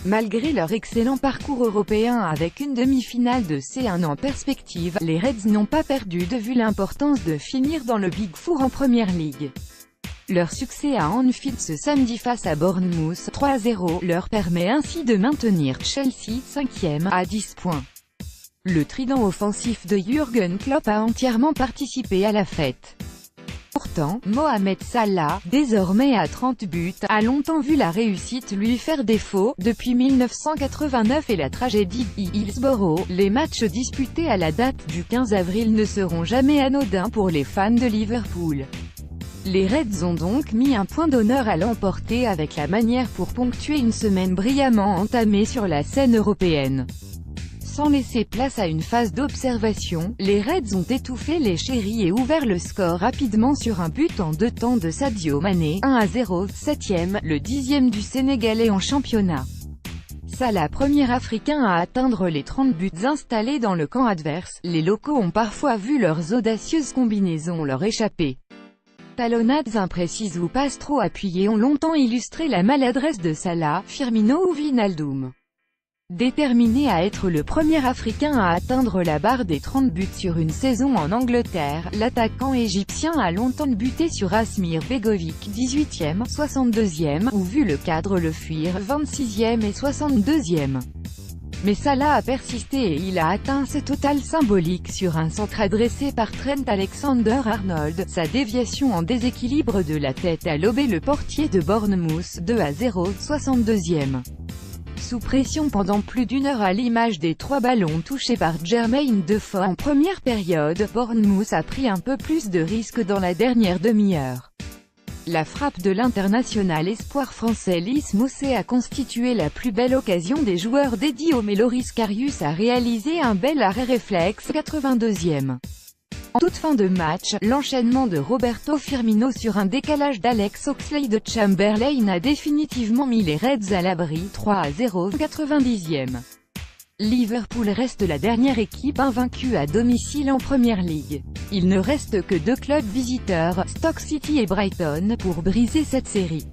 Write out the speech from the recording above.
Malgré leur excellent parcours européen avec une demi-finale de C1 en perspective, les Reds n'ont pas perdu de vue l'importance de finir dans le Big Four en Première Ligue. Leur succès à Anfield ce samedi face à Bournemouth 3-0 leur permet ainsi de maintenir Chelsea 5e à 10 points. Le trident offensif de Jürgen Klopp a entièrement participé à la fête. Pourtant, Mohamed Salah, désormais à 30 buts, a longtemps vu la réussite lui faire défaut. Depuis 1989 et la tragédie Hillsborough, les matchs disputés à la date du 15 avril ne seront jamais anodins pour les fans de Liverpool. Les Reds ont donc mis un point d'honneur à l'emporter avec la manière pour ponctuer une semaine brillamment entamée sur la scène européenne. Sans laisser place à une phase d'observation, les Reds ont étouffé les Cherries et ouvert le score rapidement sur un but en 2 temps de Sadio Mané, 1-0, 7e, le 10e du Sénégalais en championnat. Salah, premier Africain à atteindre les 30 buts installés dans le camp adverse, les locaux ont parfois vu leurs audacieuses combinaisons leur échapper. Talonnades imprécises ou passes trop appuyées ont longtemps illustré la maladresse de Salah, Firmino ou Wijnaldum. Déterminé à être le premier Africain à atteindre la barre des 30 buts sur une saison en Angleterre, l'attaquant égyptien a longtemps buté sur Asmir Begovic 18e, 62e, ou vu le cadre le fuir 26e et 62e. Mais Salah a persisté et il a atteint ce total symbolique sur un centre adressé par Trent Alexander-Arnold. Sa déviation en déséquilibre de la tête a lobé le portier de Bournemouth 2-0, 62e. Sous pression pendant plus d'une heure à l'image des 3 ballons touchés par Jermaine Defoe en première période, Bournemouth a pris un peu plus de risques dans la dernière demi-heure. La frappe de l'international espoir français Lys Mousset a constitué la plus belle occasion des joueurs d'Eddie mais Loris Karius a réalisé un bel arrêt réflexe 82e. En toute fin de match, l'enchaînement de Roberto Firmino sur un décalage d'Alex Oxlade-Chamberlain a définitivement mis les Reds à l'abri 3-0, 90e. Liverpool reste la dernière équipe invaincue à domicile en Première Ligue. Il ne reste que 2 clubs visiteurs, Stoke City et Brighton, pour briser cette série.